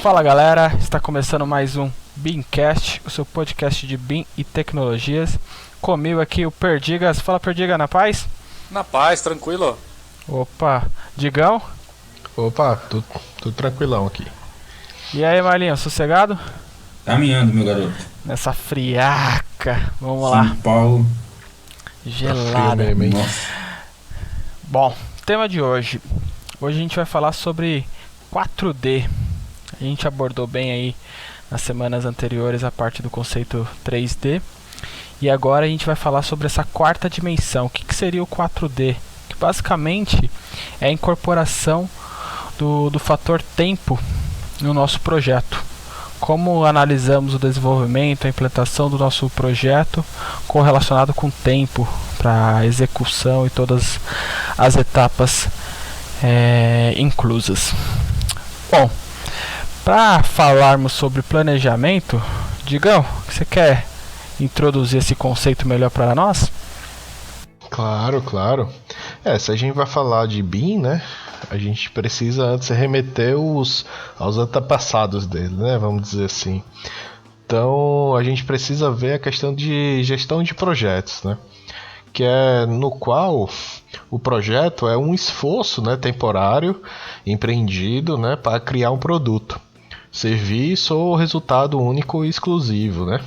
Fala galera, está começando mais um BIMcast, o seu podcast de BIM e tecnologias. Comigo aqui o Perdigas. Fala Perdiga, na paz? Na paz, tranquilo. Opa, Digão? Opa, tudo tranquilão aqui. E aí Marlinho, sossegado? Caminhando, meu garoto. Nessa friaca, vamos São lá. Paulo. Gelada. Frio mesmo, hein? Nossa. Bom, tema de hoje. Hoje a gente vai falar sobre 4D. A gente abordou bem aí nas semanas anteriores a parte do conceito 3D. E agora a gente vai falar sobre essa quarta dimensão. O que seria o 4D? Que basicamente é a incorporação do fator tempo no nosso projeto. Como analisamos o desenvolvimento, a implantação do nosso projeto correlacionado com o tempo para execução e todas as etapas inclusas. Bom, para falarmos sobre planejamento, Digão, você quer introduzir esse conceito melhor para nós? Claro. Se a gente vai falar de BIM, né? A gente precisa antes remeter aos antepassados dele, né? Vamos dizer assim. Então, a gente precisa ver a questão de gestão de projetos, né? Que é no qual o projeto é um esforço, né, temporário, empreendido, né, para criar um produto, serviço ou resultado único e exclusivo, né?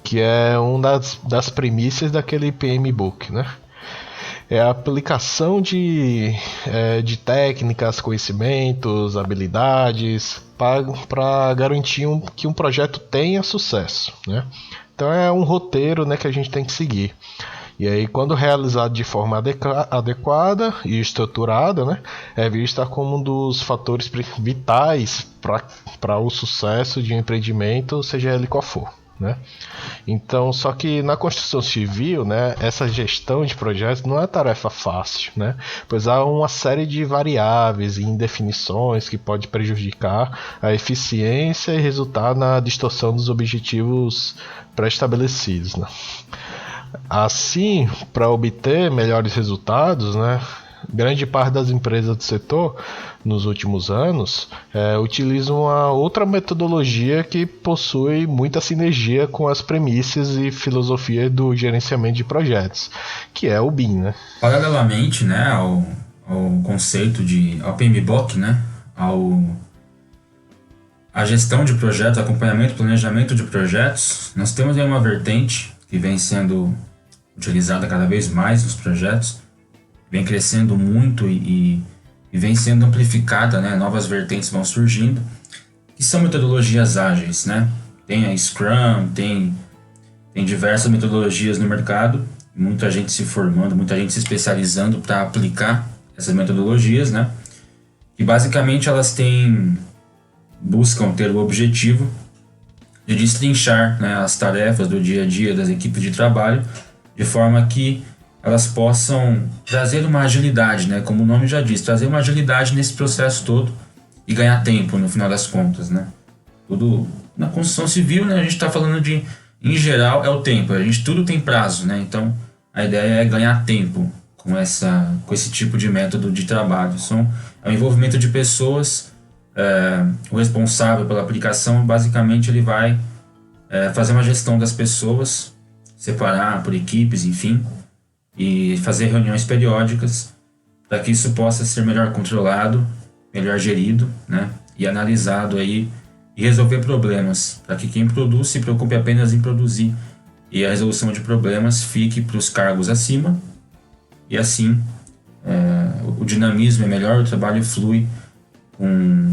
Que é uma das premissas daquele PMBOK, né? É a aplicação de técnicas, conhecimentos, habilidades para garantir que um projeto tenha sucesso, né? Então é um roteiro, né, que a gente tem que seguir. E aí, quando realizado de forma adequada e estruturada, né, é vista como um dos fatores vitais para o sucesso de um empreendimento, seja ele qual for, né? Então, só que na construção civil, né, essa gestão de projetos não é tarefa fácil, né? Pois há uma série de variáveis e indefinições que pode prejudicar a eficiência e resultar na distorção dos objetivos pré-estabelecidos, né? Assim, para obter melhores resultados, né, grande parte das empresas do setor, nos últimos anos, utilizam uma outra metodologia que possui muita sinergia com as premissas e filosofia do gerenciamento de projetos, que é o BIM, né? Paralelamente, né, ao conceito ao PMBOK, né, a gestão de projetos, acompanhamento, planejamento de projetos, nós temos aí uma vertente que vem sendo utilizada cada vez mais nos projetos, vem crescendo muito e vem sendo amplificada, né? Novas vertentes vão surgindo, que são metodologias ágeis, né? Tem a Scrum, tem diversas metodologias no mercado, muita gente se formando, muita gente se especializando para aplicar essas metodologias, né? E basicamente elas buscam ter o objetivo de destrinchar, né, as tarefas do dia a dia das equipes de trabalho, de forma que elas possam trazer uma agilidade, né, como o nome já diz, trazer uma agilidade nesse processo todo e ganhar tempo no final das contas, né? Tudo na construção civil, né, a gente está falando em geral, é o tempo, tudo tem prazo, né? Então a ideia é ganhar tempo com esse tipo de método de trabalho. É o envolvimento de pessoas. O responsável pela aplicação, basicamente, ele vai fazer uma gestão das pessoas, separar por equipes, enfim, e fazer reuniões periódicas para que isso possa ser melhor controlado, melhor gerido, né, e analisado aí, e resolver problemas, para que quem produz se preocupe apenas em produzir e a resolução de problemas fique para os cargos acima, e assim o dinamismo é melhor, o trabalho flui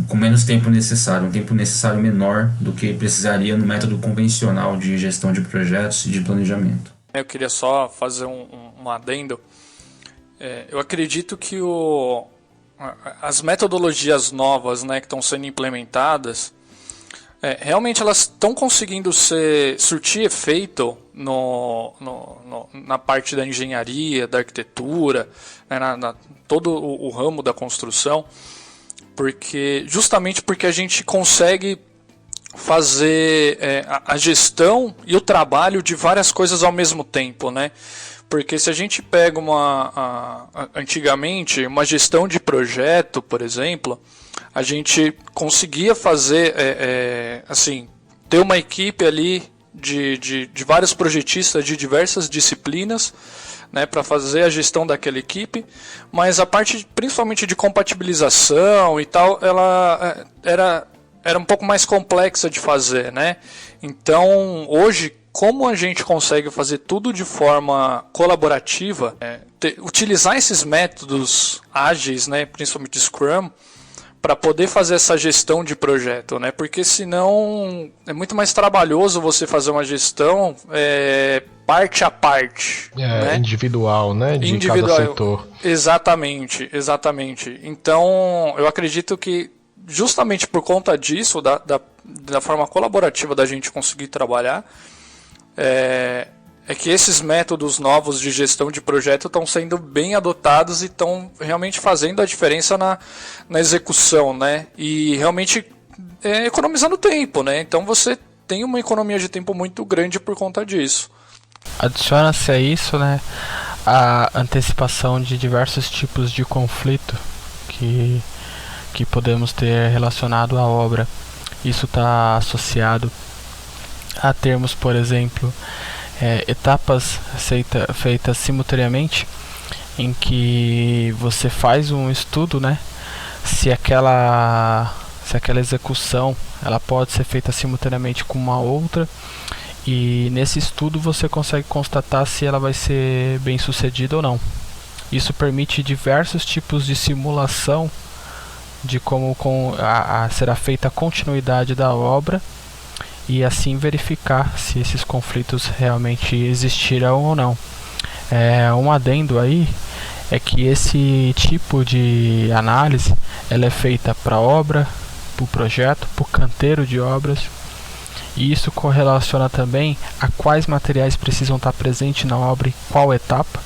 com menos tempo necessário, um tempo necessário menor do que precisaria no método convencional de gestão de projetos e de planejamento. Eu queria só fazer um adendo. Eu acredito que as metodologias novas, né, que estão sendo implementadas, realmente elas estão conseguindo surtir efeito na parte da engenharia, da arquitetura, né, todo o ramo da construção, justamente porque a gente consegue fazer a gestão e o trabalho de várias coisas ao mesmo tempo, né? Porque se a gente pega antigamente, uma gestão de projeto, por exemplo, a gente conseguia fazer, assim, ter uma equipe ali de vários projetistas de diversas disciplinas, né, para fazer a gestão daquela equipe, mas a parte principalmente de compatibilização e tal, ela era um pouco mais complexa de fazer, né? Então, hoje, como a gente consegue fazer tudo de forma colaborativa, utilizar esses métodos ágeis, né, principalmente Scrum, para poder fazer essa gestão de projeto, né? Porque senão é muito mais trabalhoso você fazer uma gestão parte a parte, né? Individual, né? De cada setor. Exatamente. Então, eu acredito que justamente por conta disso, da forma colaborativa da gente conseguir trabalhar, é que esses métodos novos de gestão de projeto estão sendo bem adotados e estão realmente fazendo a diferença na execução, né? E realmente economizando tempo, né? Então você tem uma economia de tempo muito grande por conta disso. Adiciona-se a isso, né, a antecipação de diversos tipos de conflito que podemos ter relacionado à obra. Isso está associado a termos, por exemplo, etapas feitas simultaneamente, em que você faz um estudo, né, se aquela execução ela pode ser feita simultaneamente com uma outra, e nesse estudo você consegue constatar se ela vai ser bem sucedida ou não. Isso permite diversos tipos de simulação de como será feita a continuidade da obra, e assim verificar se esses conflitos realmente existirão ou não. Um adendo aí é que esse tipo de análise ela é feita para a obra, para o projeto, para o canteiro de obras, e isso correlaciona também a quais materiais precisam estar presentes na obra e qual etapa,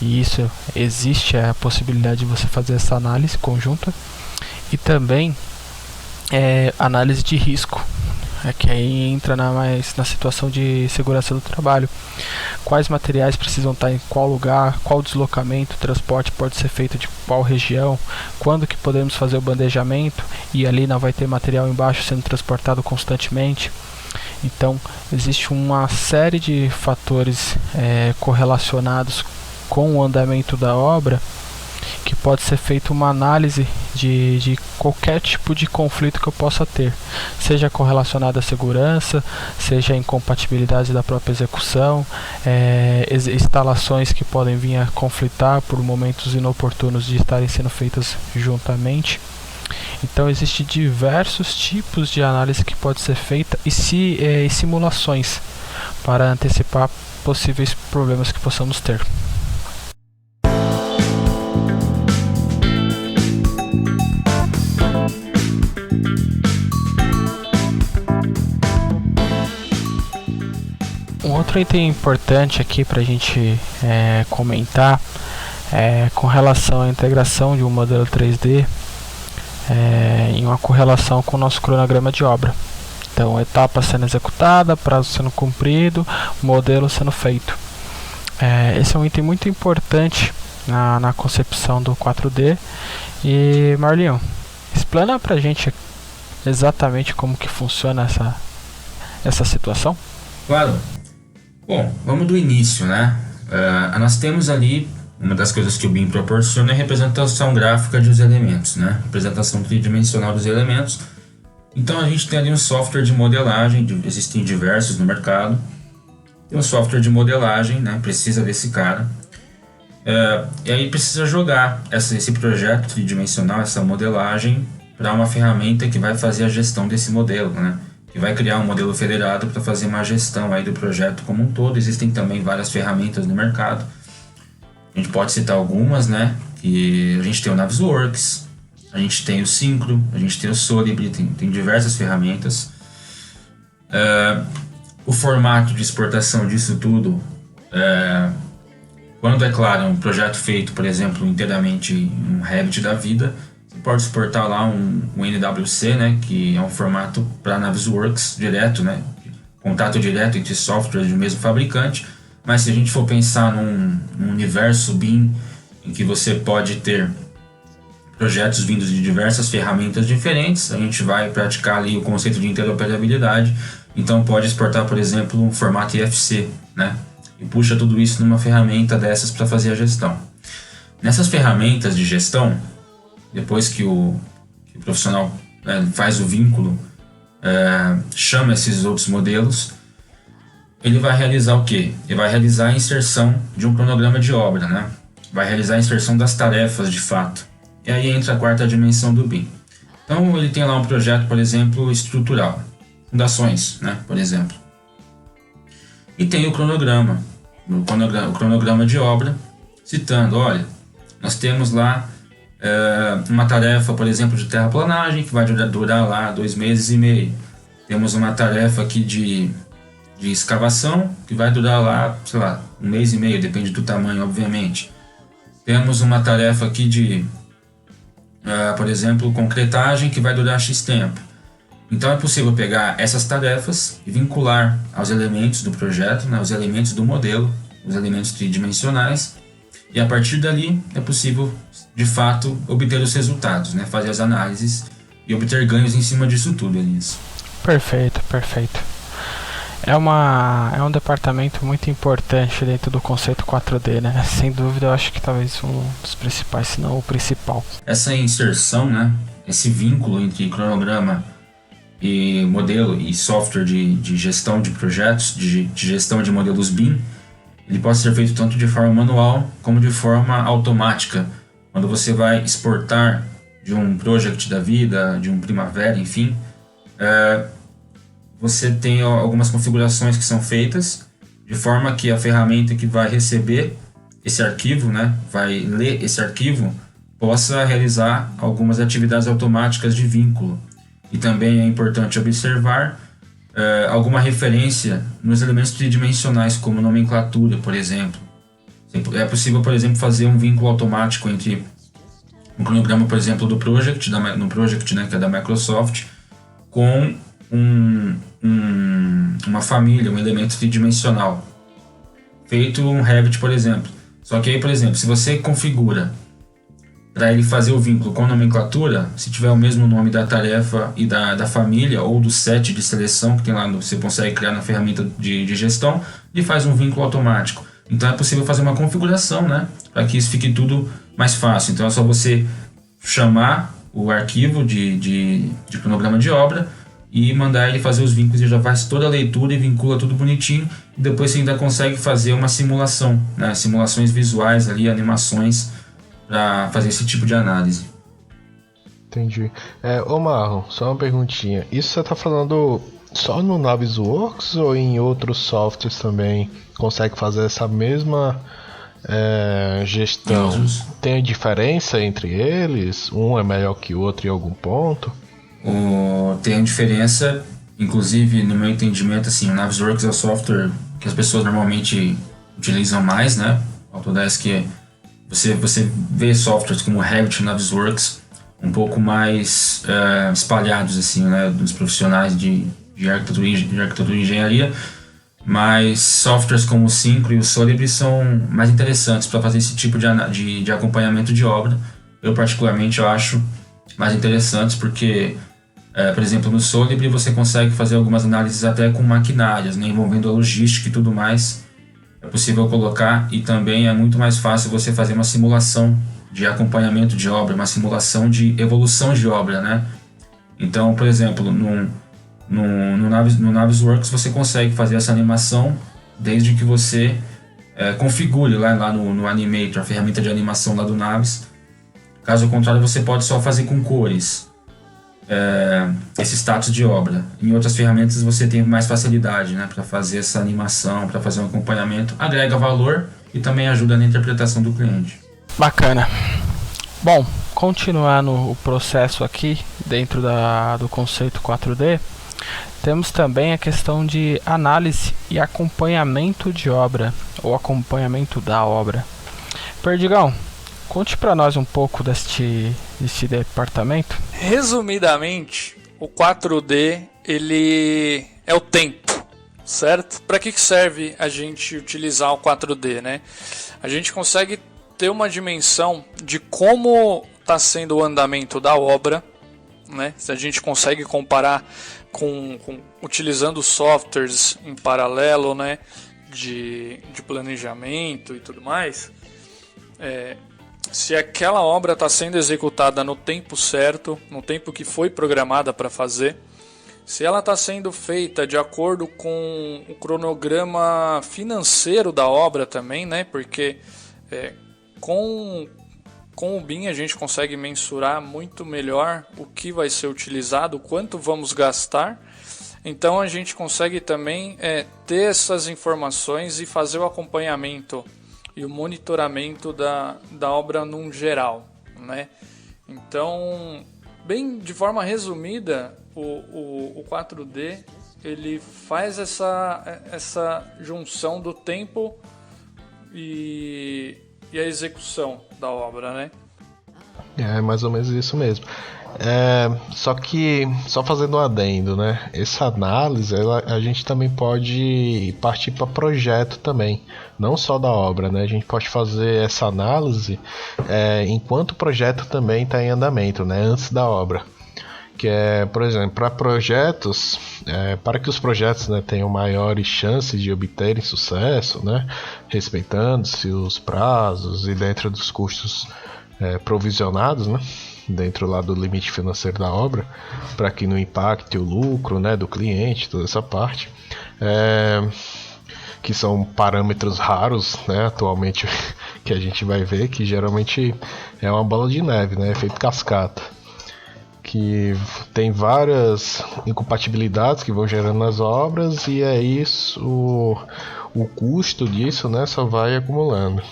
e isso existe a possibilidade de você fazer essa análise conjunta. E também análise de risco, que aí entra mais na situação de segurança do trabalho. Quais materiais precisam estar em qual lugar, qual deslocamento, transporte pode ser feito de qual região, quando que podemos fazer o bandejamento, e ali não vai ter material embaixo sendo transportado constantemente. Então, existe uma série de fatores correlacionados com o andamento da obra, que pode ser feita uma análise de qualquer tipo de conflito que eu possa ter, seja correlacionado à segurança, seja a incompatibilidade da própria execução, instalações que podem vir a conflitar por momentos inoportunos de estarem sendo feitas juntamente. Então existem diversos tipos de análise que pode ser feita e simulações para antecipar possíveis problemas que possamos ter. Um outro item importante aqui para a gente comentar com relação à integração de um modelo 3D em uma correlação com o nosso cronograma de obra. Então, etapa sendo executada, prazo sendo cumprido, modelo sendo feito. Esse é um item muito importante na concepção do 4D. E Marlinho, explana pra gente exatamente como que funciona essa situação. Claro. Bom, vamos do início, né? Nós temos ali, uma das coisas que o BIM proporciona é a representação gráfica dos elementos, né? Representação tridimensional dos elementos. Então a gente tem ali um software de modelagem, existem diversos no mercado. Tem um software de modelagem, né? Precisa desse cara. E aí precisa jogar esse projeto tridimensional, essa modelagem, para uma ferramenta que vai fazer a gestão desse modelo, né? Que vai criar um modelo federado para fazer uma gestão aí do projeto como um todo. Existem também várias ferramentas no mercado. A gente pode citar algumas, né? Que a gente tem o Navisworks, a gente tem o Synchro, a gente tem o Solibri, tem diversas ferramentas. O formato de exportação disso tudo, quando é claro, um projeto feito, por exemplo, inteiramente em um Revit da vida, você pode exportar lá um NWC, né? Que é um formato para Navisworks direto, né? Contato direto entre softwares do mesmo fabricante. mas se a gente for pensar num universo BIM em que você pode ter projetos vindos de diversas ferramentas diferentes, a gente vai praticar ali o conceito de interoperabilidade, então pode exportar, por exemplo, um formato IFC, né? E puxa tudo isso numa ferramenta dessas para fazer a gestão. Nessas ferramentas de gestão, depois que o profissional faz o vínculo, chama esses outros modelos, ele vai realizar o quê? Ele vai realizar a inserção de um cronograma de obra, né? Vai realizar a inserção das tarefas de fato. E aí entra a quarta dimensão do BIM. Então ele tem lá um projeto, por exemplo, estrutural, fundações, né? Por exemplo. E tem o cronograma de obra, citando, olha, nós temos lá uma tarefa, por exemplo, de terraplanagem, que vai durar lá 2 meses e meio. Temos uma tarefa aqui de escavação, que vai durar lá, sei lá, 1 mês e meio, depende do tamanho, obviamente. Temos uma tarefa aqui de, por exemplo, concretagem, que vai durar X tempo. Então é possível pegar essas tarefas e vincular aos elementos do projeto, né, os elementos do modelo, os elementos tridimensionais, e a partir dali é possível, de fato, obter os resultados, né, fazer as análises e obter ganhos em cima disso tudo, Elias. Perfeito, perfeito. É um departamento muito importante dentro do conceito 4D, né? Sem dúvida, eu acho que talvez um dos principais, se não o principal. Essa inserção, né, esse vínculo entre cronograma e modelo e software de gestão de projetos, de gestão de modelos BIM, ele pode ser feito tanto de forma manual como de forma automática. Quando você vai exportar de um project da vida, de um Primavera, enfim, você tem algumas configurações que são feitas de forma que a ferramenta que vai receber esse arquivo, né, vai ler esse arquivo, possa realizar algumas atividades automáticas de vínculo. E também é importante observar alguma referência nos elementos tridimensionais, como nomenclatura, por exemplo. É possível, por exemplo, fazer um vínculo automático entre um cronograma, por exemplo, do project, no project, né, que é da Microsoft, com uma família, um elemento tridimensional, feito um Revit, por exemplo. Só que aí, por exemplo, se você configura para ele fazer o vínculo com nomenclatura, se tiver o mesmo nome da tarefa e da família, ou do set de seleção que tem lá, você consegue criar na ferramenta de gestão, ele faz um vínculo automático. Então é possível fazer uma configuração, né, para que isso fique tudo mais fácil. Então é só você chamar o arquivo de cronograma de obra e mandar ele fazer os vínculos, e já faz toda a leitura e vincula tudo bonitinho. E depois você ainda consegue fazer uma simulação, né, simulações visuais ali, animações, para fazer esse tipo de análise. Entendi. Ô Marlon, só uma perguntinha. Isso você tá falando só no Navisworks ou em outros softwares também consegue fazer essa mesma gestão? Tem diferença entre eles? Um é melhor que o outro em algum ponto? Tem diferença, inclusive no meu entendimento, assim, o Navisworks é o software que as pessoas normalmente utilizam mais, né? Autodesk, você vê softwares como o Revit e Navisworks um pouco mais espalhados, assim, né, dos profissionais de arquitetura e engenharia, mas softwares como o Syncro e o Solibri são mais interessantes para fazer esse tipo de acompanhamento de obra. Eu particularmente acho mais interessantes porque, por exemplo, no Solibri você consegue fazer algumas análises até com maquinários, né, envolvendo a logística e tudo mais. É possível colocar, e também é muito mais fácil você fazer uma simulação de acompanhamento de obra, uma simulação de evolução de obra, né? Então, por exemplo, no Navisworks você consegue fazer essa animação desde que você configure lá no Animator, a ferramenta de animação lá do Navis. Caso contrário, você pode só fazer com cores esse status de obra. Em outras ferramentas você tem mais facilidade, né, para fazer essa animação, para fazer um acompanhamento, agrega valor e também ajuda na interpretação do cliente. Bacana. Bom, continuando o processo aqui dentro do conceito 4D, temos também a questão de análise e acompanhamento de obra, ou acompanhamento da obra. Perdigão, conte para nós um pouco deste departamento. Resumidamente, o 4D ele é o tempo. certo? Para que serve a gente utilizar o 4D, né? A gente consegue ter uma dimensão de como está sendo o andamento da obra, né? Se a gente consegue comparar com utilizando softwares em paralelo, né? De planejamento e tudo mais, se aquela obra está sendo executada no tempo certo, no tempo que foi programada para fazer, se ela está sendo feita de acordo com o cronograma financeiro da obra também, né? Porque com o BIM a gente consegue mensurar muito melhor o que vai ser utilizado, quanto vamos gastar. Então a gente consegue também ter essas informações e fazer o acompanhamento e o monitoramento da obra num geral, né? Então, bem de forma resumida, o 4D ele faz essa junção do tempo e a execução da obra, né? É mais ou menos isso mesmo. Só fazendo um adendo, né? Essa análise, a gente também pode partir para projeto também, não só da obra, né? A gente pode fazer essa análise enquanto o projeto também está em andamento, né? Antes da obra. Que é, por exemplo, para projetos, para que os projetos, né, tenham maiores chances de obterem sucesso, né? Respeitando-se os prazos e dentro dos custos provisionados, né? Dentro lá do limite financeiro da obra, para que não impacte o lucro, né, do cliente, toda essa parte, que são parâmetros raros, né, atualmente, que a gente vai ver que geralmente é uma bola de neve, né, efeito cascata, que tem várias incompatibilidades que vão gerando nas obras, e é isso, o custo disso, né, só vai acumulando.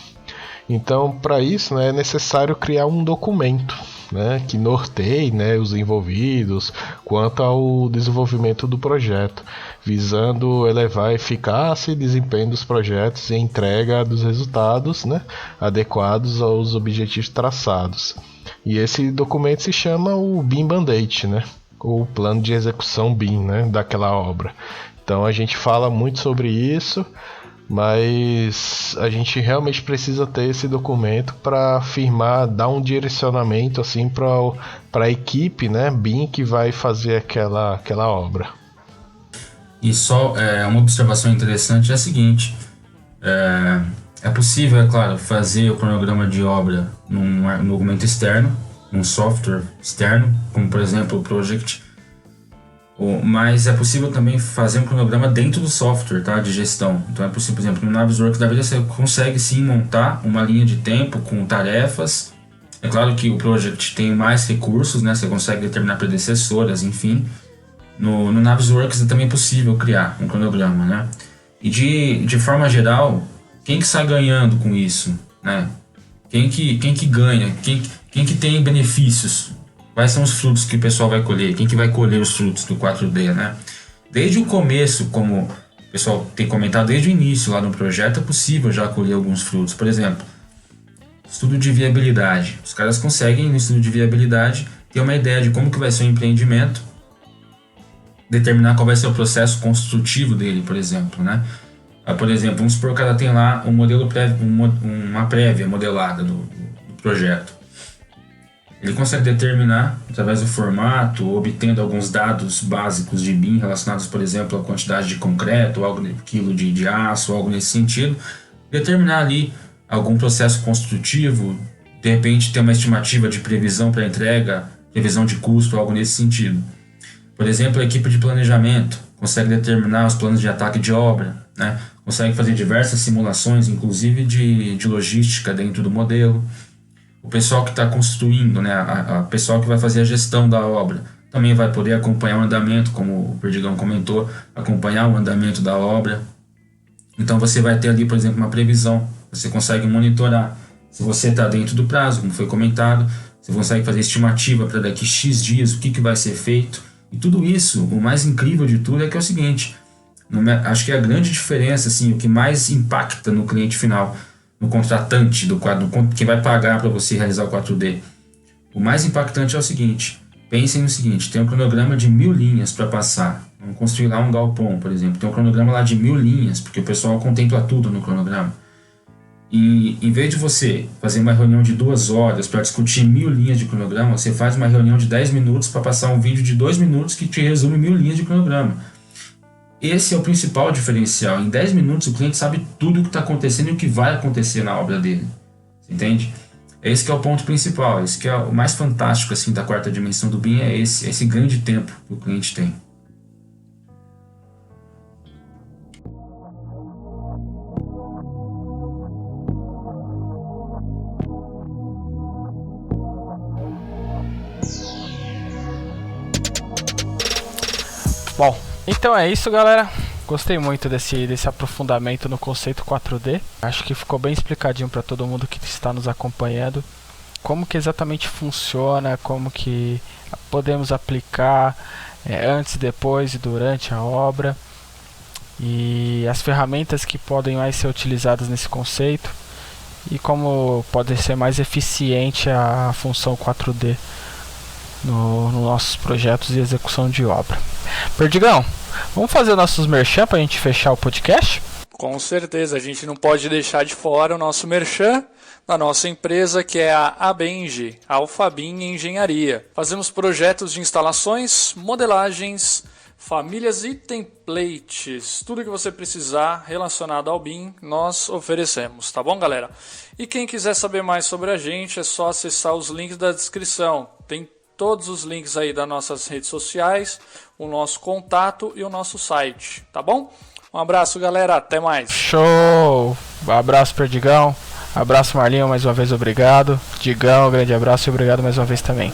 Então, para isso, né, é necessário criar um documento, né, que norteie, né, os envolvidos quanto ao desenvolvimento do projeto, visando elevar a eficácia e desempenho dos projetos e a entrega dos resultados, né, adequados aos objetivos traçados. E esse documento se chama o BIM Band-Aid, né, ou Plano de Execução BIM, né, daquela obra. Então a gente fala muito sobre isso, mas a gente realmente precisa ter esse documento para firmar, dar um direcionamento assim para a equipe, né, BIM, que vai fazer aquela obra. E só uma observação interessante é a seguinte: é possível, é claro, fazer o cronograma de obra num documento externo, num software externo, como por exemplo o Project. Mas é possível também fazer um cronograma dentro do software, tá, de gestão. Então é possível, por exemplo, no Navisworks da vida você consegue sim montar uma linha de tempo com tarefas. É claro que o Project tem mais recursos, né, você consegue determinar predecessoras, enfim. No Navisworks é também possível criar um cronograma, né? E de forma geral, quem que sai ganhando com isso, né? Quem que ganha? Quem que tem benefícios? Quais são os frutos que o pessoal vai colher? Quem que vai colher os frutos do 4D, né? Desde o começo, como o pessoal tem comentado, desde o início lá no projeto, é possível já colher alguns frutos. Por exemplo, estudo de viabilidade. Os caras conseguem, no estudo de viabilidade, ter uma ideia de como que vai ser o empreendimento, determinar qual vai ser o processo construtivo dele, por exemplo, né? Por exemplo, vamos supor que ela tem lá um modelo prévio, uma prévia modelada do projeto. Ele consegue determinar, através do formato, obtendo alguns dados básicos de BIM relacionados, por exemplo, à quantidade de concreto, algo quilo de aço, algo nesse sentido, determinar ali algum processo construtivo, de repente ter uma estimativa de previsão para entrega, previsão de custo, algo nesse sentido. Por exemplo, a equipe de planejamento consegue determinar os planos de ataque de obra, né? Consegue fazer diversas simulações, inclusive de logística dentro do modelo. O pessoal que está construindo, né, a pessoal que vai fazer a gestão da obra, também vai poder acompanhar o andamento, como o Perdigão comentou, acompanhar o andamento da obra. Então você vai ter ali, por exemplo, uma previsão, você consegue monitorar se você está dentro do prazo, como foi comentado, você consegue fazer estimativa para daqui X dias, o que vai ser feito. E tudo isso, o mais incrível de tudo é que é o seguinte, acho que a grande diferença, assim, o que mais impacta no cliente final, no contratante do quadro, que vai pagar para você realizar o 4D. O mais impactante é o seguinte: pensem no seguinte, tem um cronograma de 1000 linhas para passar, Vamos construir lá um galpão, por exemplo. Tem um cronograma lá de 1000 linhas, porque o pessoal contempla tudo no cronograma. E em vez de você fazer uma reunião de 2 horas para discutir 1000 linhas de cronograma, você faz uma reunião de 10 minutos para passar um vídeo de 2 minutos que te resume 1000 linhas de cronograma. Esse é o principal diferencial. Em 10 minutos o cliente sabe tudo o que está acontecendo e o que vai acontecer na obra dele. Você entende? Esse que é o ponto principal. Esse que é o mais fantástico assim, da quarta dimensão do BIM, é esse grande tempo que o cliente tem. Bom, então é isso, galera. Gostei muito desse aprofundamento no conceito 4D. Acho que ficou bem explicadinho para todo mundo que está nos acompanhando como que exatamente funciona, como que podemos aplicar antes, depois e durante a obra, e as ferramentas que podem mais ser utilizadas nesse conceito e como pode ser mais eficiente a função 4D nos nossos projetos e execução de obra. Perdigão, vamos fazer nossos merchan para a gente fechar o podcast? Com certeza, a gente não pode deixar de fora o nosso merchan da nossa empresa, que é a ABENGE, Alfabin Engenharia. Fazemos projetos de instalações, modelagens, famílias e templates. Tudo que você precisar relacionado ao BIM, nós oferecemos, tá bom, galera? E quem quiser saber mais sobre a gente, é só acessar os links da descrição. Tem todos os links aí das nossas redes sociais, o nosso contato e o nosso site, tá bom? Um abraço, galera, até mais. Show! Abraço, Perdigão. Abraço, Marlinho, mais uma vez obrigado. Digão, grande abraço e obrigado mais uma vez também.